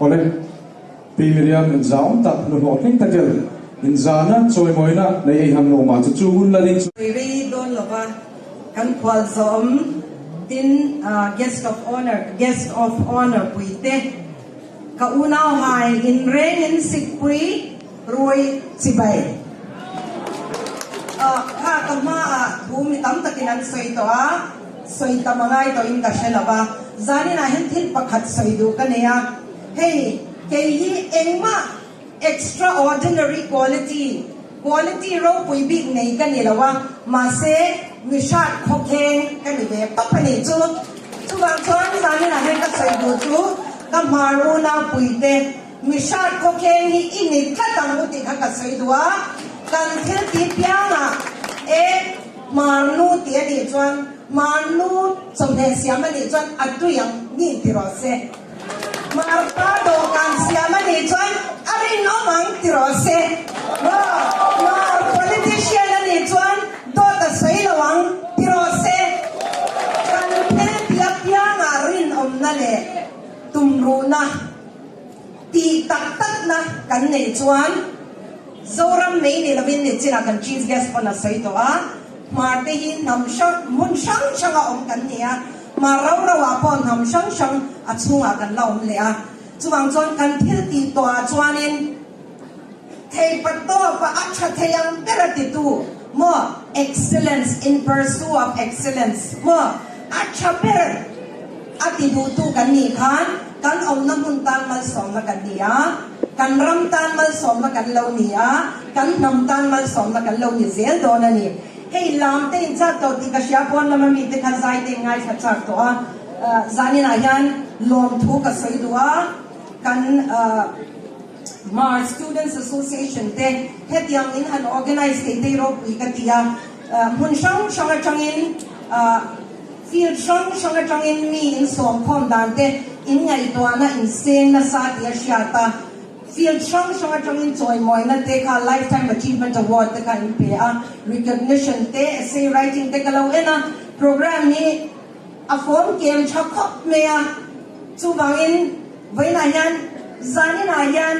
ole pi Meriam in zaum tak nu ho king takel in zana choi moina nei ham no ma chu hun la ding ri don lova kan khwal zom tin guest of honor puite ka unau hai in ren in sikpui roi sibai ha kama bumi tam takinan soi to soi tamangai to in ka shelaba zani na hen thil pakhat soi du kania hey ke hi engma extraordinary quality ro pui big nei kani lawa ma se mishat khokeng kani be papani chu wa chon zani na hen ka soi du chu ka maru na puite mishat khokeng hi ini khatang uti ka soi duwa kan thil ti pianga marnu ti ani chuan marnu somhe siam ani chuan atuyang ni tirose marpa do kan siam ani chuan ari no mang tirose mar politician ani chuan do ta sei lawang tirose kan thil ti pianga rin omna le tumruna ti tak na kan nei chuan Mizoram nei ni lavin ni china kan chief guest on a saito marte hi namshang munshang changa om kan nia marau rawa pon namshang achunga kan la om le chuwang chon kan thil ti to chuanin thei pato pa acha theyang terati tu mo excellence in pursuit of excellence mo acha per ati bu tu kan ni khan kan om na mun tan mal som na kan dia kan ram tan mal som na kan lo nia kan nam tan mal som na kan lo ni zel don ani hey lam te in chat to ti ka sha pon lama mi te khan zai te ngai kha chat to zanin a yan lom thu ka sai duwa kan Mar Students Association te hetiang in an organize te te ro pi ka tia mun shang changin field changin mi in som khom dan te in ngai to na in sen na sa ti a sha field changin choi moi na te ka lifetime achievement award te ka in pe recognition te essay writing te ka lo ena program ni a form kem chakhop me chu wangin vaina yan zanin ayan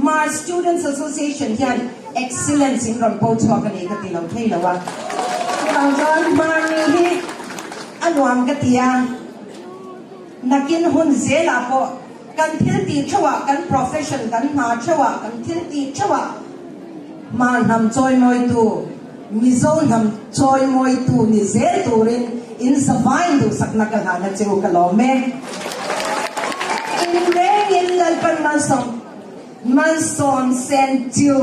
Mar Students Association yan excellence in rampo chwa ka ni ka tilaw theilawa bangjan mar ni hi anwam ka tia nakin hun zela po kan thil ti chawa kan profession kan na chawa kan thil ti chawa ma nam choi moi tu mizo nam choi moi tu ni zel turin in savine du sakna ka hana cheu ka lome in reng in lalpan man som sent you